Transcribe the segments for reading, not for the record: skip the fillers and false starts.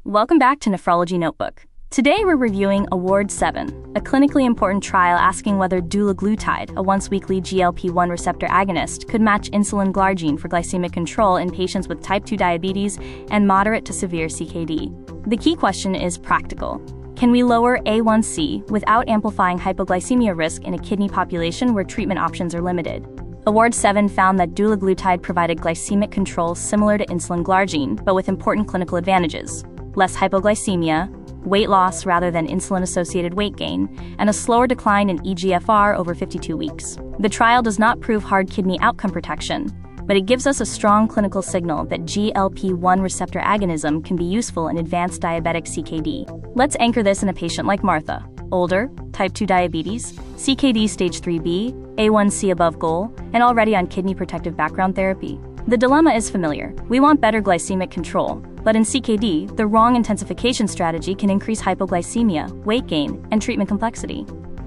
Welcome back to Nephrology Notebook. Today we're reviewing AWARD-7, a clinically important trial asking whether dulaglutide, a once-weekly GLP-1 receptor agonist, could match insulin glargine for glycemic control in patients with type 2 diabetes and moderate to severe CKD. The key question is practical. Can we lower A1C without amplifying hypoglycemia risk in a kidney population where treatment options are limited? AWARD-7 found that dulaglutide provided glycemic control similar to insulin glargine, but with important clinical advantages: less hypoglycemia, weight loss rather than insulin-associated weight gain, and a slower decline in eGFR over 52 weeks. The trial does not prove hard kidney outcome protection, but it gives us a strong clinical signal that GLP-1 receptor agonism can be useful in advanced diabetic CKD. Let's anchor this in a patient like Martha. Older, type 2 diabetes, CKD stage 3B, A1C above goal, and already on kidney protective background therapy. The dilemma is familiar. We want better glycemic control, but in CKD, the wrong intensification strategy can increase hypoglycemia, weight gain, and treatment complexity.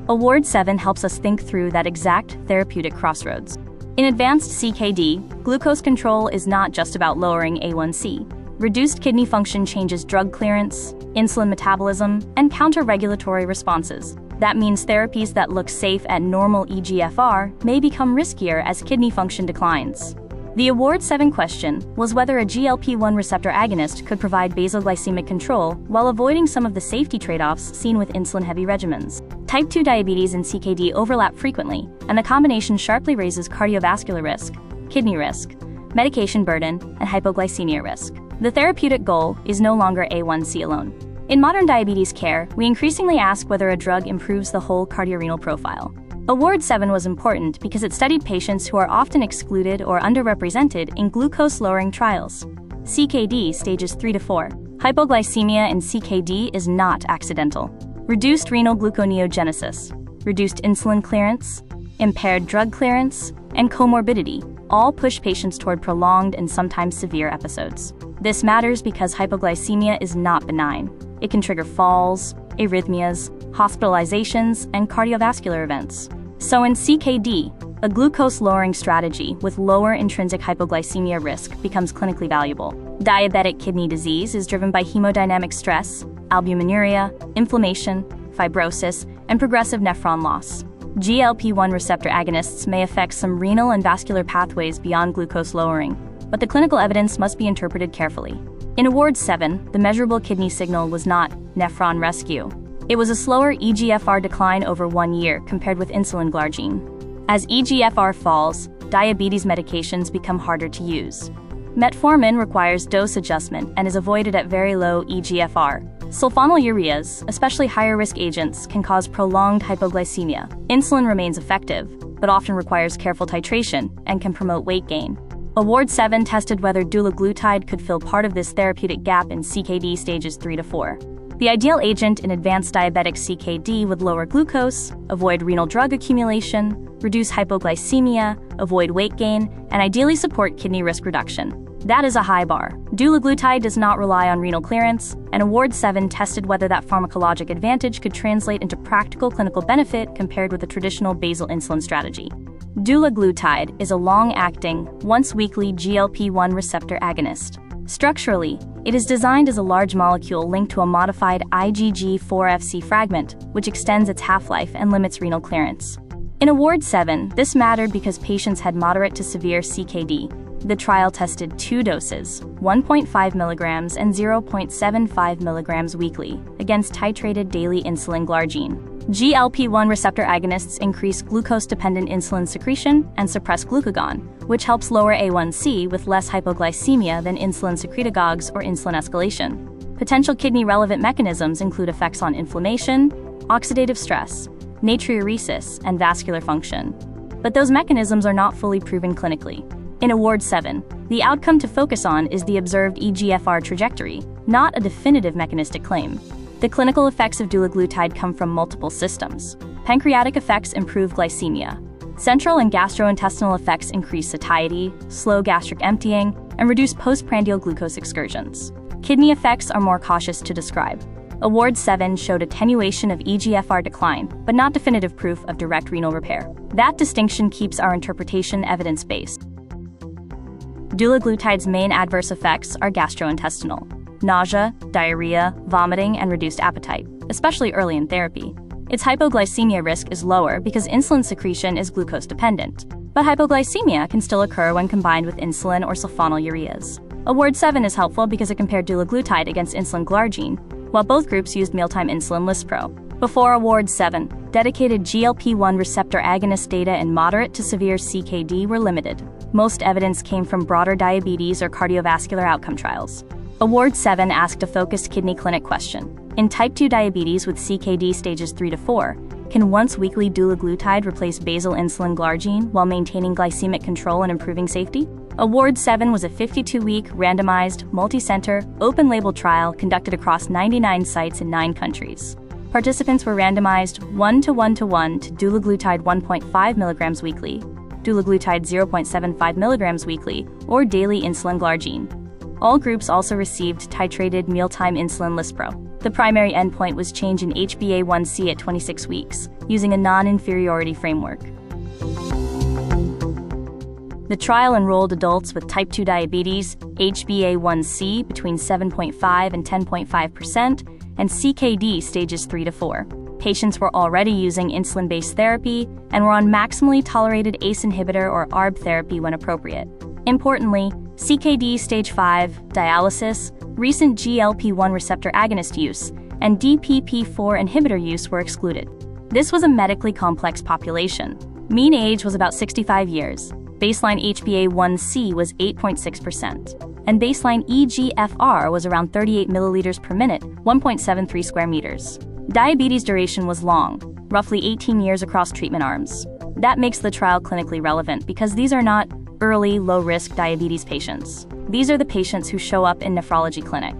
AWARD-7 helps us think through that exact therapeutic crossroads. In advanced CKD, glucose control is not just about lowering A1C. Reduced kidney function changes drug clearance, insulin metabolism, and counter-regulatory responses. That means therapies that look safe at normal eGFR may become riskier as kidney function declines. The AWARD-7 question was whether a GLP-1 receptor agonist could provide basal-glycemic control while avoiding some of the safety trade-offs seen with insulin-heavy regimens. Type 2 diabetes and CKD overlap frequently, and the combination sharply raises cardiovascular risk, kidney risk, medication burden, and hypoglycemia risk. The therapeutic goal is no longer A1C alone. In modern diabetes care, we increasingly ask whether a drug improves the whole cardiorenal profile. AWARD-7 was important because it studied patients who are often excluded or underrepresented in glucose-lowering trials. CKD stages 3 to 4. Hypoglycemia in CKD is not accidental. Reduced renal gluconeogenesis, reduced insulin clearance, impaired drug clearance, and comorbidity all push patients toward prolonged and sometimes severe episodes. This matters because hypoglycemia is not benign. It can trigger falls, arrhythmias, hospitalizations, and cardiovascular events. So in CKD, a glucose-lowering strategy with lower intrinsic hypoglycemia risk becomes clinically valuable. Diabetic kidney disease is driven by hemodynamic stress, albuminuria, inflammation, fibrosis, and progressive nephron loss. GLP-1 receptor agonists may affect some renal and vascular pathways beyond glucose lowering, but the clinical evidence must be interpreted carefully. In AWARD-7, the measurable kidney signal was not nephron rescue. It was a slower eGFR decline over 1 year compared with insulin glargine. As eGFR falls, diabetes medications become harder to use. Metformin requires dose adjustment and is avoided at very low eGFR. Sulfonylureas, especially higher-risk agents, can cause prolonged hypoglycemia. Insulin remains effective, but often requires careful titration and can promote weight gain. AWARD-7 tested whether dulaglutide could fill part of this therapeutic gap in CKD stages 3 to 4. The ideal agent in advanced diabetic CKD would lower glucose, avoid renal drug accumulation, reduce hypoglycemia, avoid weight gain, and ideally support kidney risk reduction. That is a high bar. Dulaglutide does not rely on renal clearance, and AWARD-7 tested whether that pharmacologic advantage could translate into practical clinical benefit compared with a traditional basal insulin strategy. Dulaglutide is a long-acting, once-weekly GLP-1 receptor agonist. Structurally, it is designed as a large molecule linked to a modified IgG4-Fc fragment, which extends its half-life and limits renal clearance. In AWARD-7, this mattered because patients had moderate to severe CKD. The trial tested 2 doses, 1.5 mg and 0.75 mg weekly, against titrated daily insulin glargine. GLP-1 receptor agonists increase glucose-dependent insulin secretion and suppress glucagon, which helps lower A1C with less hypoglycemia than insulin secretagogues or insulin escalation. Potential kidney-relevant mechanisms include effects on inflammation, oxidative stress, natriuresis, and vascular function. But those mechanisms are not fully proven clinically. In AWARD-7, the outcome to focus on is the observed eGFR trajectory, not a definitive mechanistic claim. The clinical effects of dulaglutide come from multiple systems. Pancreatic effects improve glycemia. Central and gastrointestinal effects increase satiety, slow gastric emptying, and reduce postprandial glucose excursions. Kidney effects are more cautious to describe. AWARD-7 showed attenuation of eGFR decline, but not definitive proof of direct renal repair. That distinction keeps our interpretation evidence-based. Dulaglutide's main adverse effects are gastrointestinal. nausea, diarrhea, vomiting, and reduced appetite, especially early in therapy. Its hypoglycemia risk is lower because insulin secretion is glucose-dependent, but hypoglycemia can still occur when combined with insulin or sulfonylureas. AWARD-7 is helpful because it compared dulaglutide against Insulin Glargine, while both groups used mealtime insulin Lispro. Before AWARD-7, dedicated GLP-1 receptor agonist data in moderate to severe CKD were limited. Most evidence came from broader diabetes or cardiovascular outcome trials. AWARD-7 asked a focused kidney clinic question. In type 2 diabetes with CKD stages 3 to 4, can once-weekly dulaglutide replace basal insulin glargine while maintaining glycemic control and improving safety? AWARD-7 was a 52-week, randomized, multi-center, open-label trial conducted across 99 sites in 9 countries. Participants were randomized 1:1:1 to dulaglutide 1.5 mg weekly, dulaglutide 0.75 mg weekly, or daily insulin glargine. All groups also received titrated mealtime insulin Lispro. The primary endpoint was change in HbA1c at 26 weeks, using a non-inferiority framework. The trial enrolled adults with type 2 diabetes, HbA1c between 7.5 and 10.5%, and CKD stages 3 to 4. Patients were already using insulin-based therapy and were on maximally tolerated ACE inhibitor or ARB therapy when appropriate. Importantly, CKD stage 5, dialysis, recent GLP-1 receptor agonist use, and DPP-4 inhibitor use were excluded. This was a medically complex population. Mean age was about 65 years. Baseline HbA1c was 8.6%, and baseline eGFR was around 38 milliliters per minute, 1.73 square meters. Diabetes duration was long, roughly 18 years across treatment arms. That makes the trial clinically relevant because these are not early, low-risk diabetes patients. These are the patients who show up in nephrology clinic.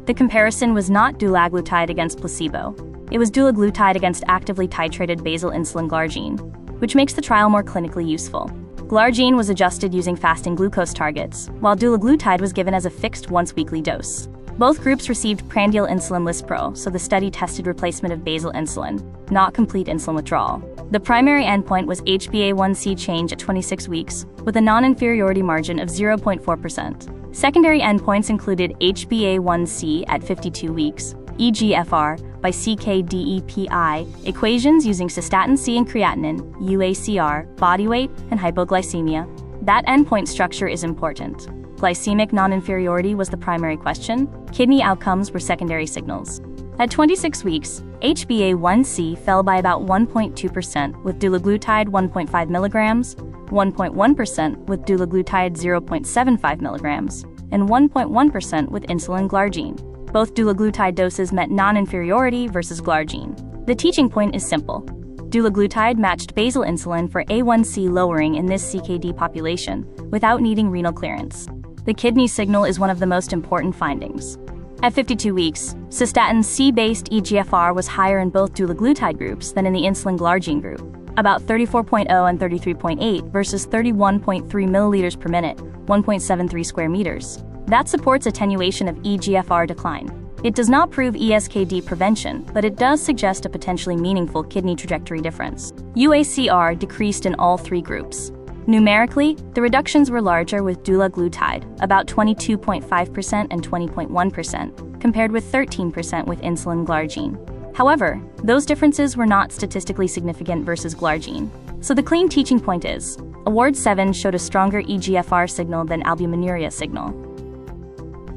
The comparison was not dulaglutide against placebo. It was dulaglutide against actively titrated basal insulin glargine, which makes the trial more clinically useful. Glargine was adjusted using fasting glucose targets, while dulaglutide was given as a fixed once-weekly dose. Both groups received prandial insulin Lispro, so the study tested replacement of basal insulin, not complete insulin withdrawal. The primary endpoint was HbA1c change at 26 weeks, with a non-inferiority margin of 0.4%. Secondary endpoints included HbA1c at 52 weeks, eGFR by CKD equations using cystatin C and creatinine, UACR, body weight, and hypoglycemia. That endpoint structure is important. Glycemic non-inferiority was the primary question. Kidney outcomes were secondary signals. At 26 weeks, HbA1c fell by about 1.2% with dulaglutide 1.5 milligrams, 1.1% with dulaglutide 0.75 milligrams, and 1.1% with insulin glargine. Both dulaglutide doses met non-inferiority versus glargine. The teaching point is simple. Dulaglutide matched basal insulin for A1C lowering in this CKD population without needing renal clearance. The kidney signal is one of the most important findings. At 52 weeks, cystatin C-based eGFR was higher in both dulaglutide groups than in the insulin glargine group, about 34.0 and 33.8 versus 31.3 milliliters per minute, 1.73 square meters. That supports attenuation of eGFR decline. It does not prove ESKD prevention, but it does suggest a potentially meaningful kidney trajectory difference. UACR decreased in all 3 groups. Numerically, the reductions were larger with dulaglutide, about 22.5% and 20.1%, compared with 13% with insulin glargine. However, those differences were not statistically significant versus glargine. So the clean teaching point is, AWARD-7 showed a stronger eGFR signal than albuminuria signal.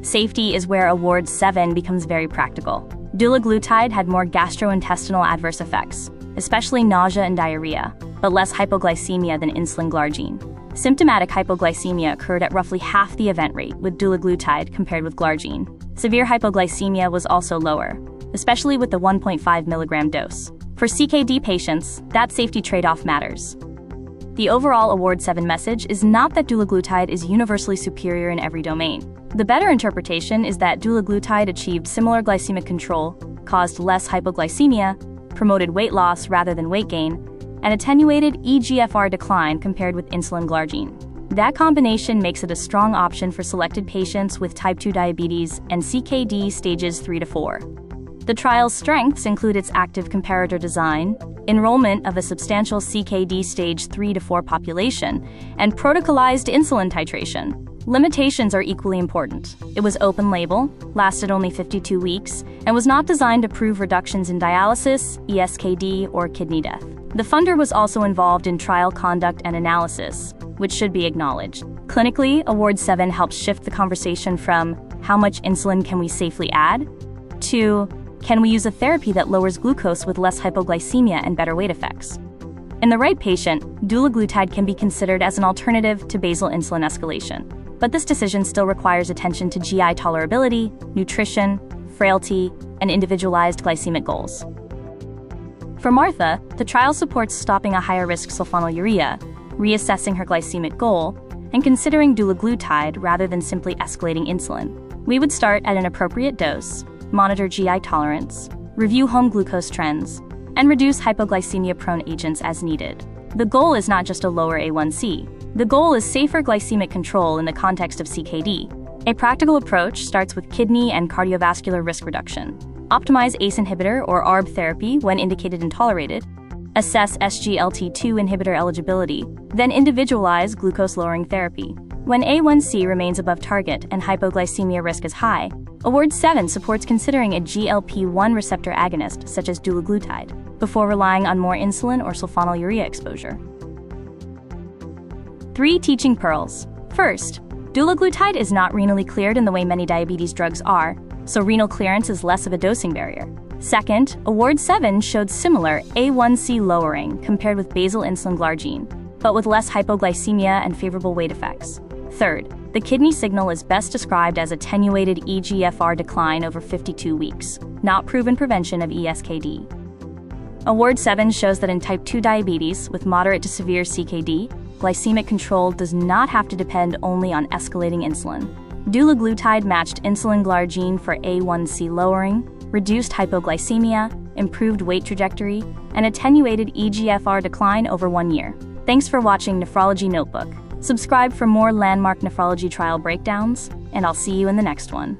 Safety is where AWARD-7 becomes very practical. Dulaglutide had more gastrointestinal adverse effects, especially nausea and diarrhea, but less hypoglycemia than insulin glargine. Symptomatic hypoglycemia occurred at roughly half the event rate with dulaglutide compared with glargine. Severe hypoglycemia was also lower, especially with the 1.5 milligram dose. For CKD patients, that safety trade-off matters. The overall AWARD-7 message is not that dulaglutide is universally superior in every domain. The better interpretation is that dulaglutide achieved similar glycemic control, caused less hypoglycemia, promoted weight loss rather than weight gain, and attenuated eGFR decline compared with insulin glargine. That combination makes it a strong option for selected patients with type 2 diabetes and CKD stages 3 to 4. The trial's strengths include its active comparator design, enrollment of a substantial CKD stage 3 to 4 population, and protocolized insulin titration. Limitations are equally important. It was open-label, lasted only 52 weeks, and was not designed to prove reductions in dialysis, ESKD, or kidney death. The funder was also involved in trial conduct and analysis, which should be acknowledged. Clinically, AWARD-7 helps shift the conversation from how much insulin can we safely add to can we use a therapy that lowers glucose with less hypoglycemia and better weight effects. In the right patient, dulaglutide can be considered as an alternative to basal insulin escalation. But this decision still requires attention to GI tolerability, nutrition, frailty, and individualized glycemic goals. For Martha, the trial supports stopping a higher-risk sulfonylurea, reassessing her glycemic goal, and considering dulaglutide rather than simply escalating insulin. We would start at an appropriate dose, monitor GI tolerance, review home glucose trends, and reduce hypoglycemia-prone agents as needed. The goal is not just a lower A1C. The goal is safer glycemic control in the context of CKD. A practical approach starts with kidney and cardiovascular risk reduction. Optimize ACE inhibitor or ARB therapy when indicated and tolerated. Assess SGLT2 inhibitor eligibility, then individualize glucose-lowering therapy. When A1C remains above target and hypoglycemia risk is high, AWARD-7 supports considering a GLP-1 receptor agonist such as dulaglutide, before relying on more insulin or sulfonylurea exposure. 3 teaching pearls. First, dulaglutide is not renally cleared in the way many diabetes drugs are, so renal clearance is less of a dosing barrier. Second, AWARD-7 showed similar A1C lowering compared with basal insulin glargine, but with less hypoglycemia and favorable weight effects. Third, the kidney signal is best described as attenuated eGFR decline over 52 weeks, not proven prevention of ESKD. AWARD-7 shows that in type 2 diabetes with moderate to severe CKD, glycemic control does not have to depend only on escalating insulin. Dulaglutide matched Insulin Glargine for A1C lowering, reduced hypoglycemia, improved weight trajectory, and attenuated eGFR decline over 1 year. Thanks for watching Nephrology Notebook. Subscribe for more landmark nephrology trial breakdowns, and I'll see you in the next one.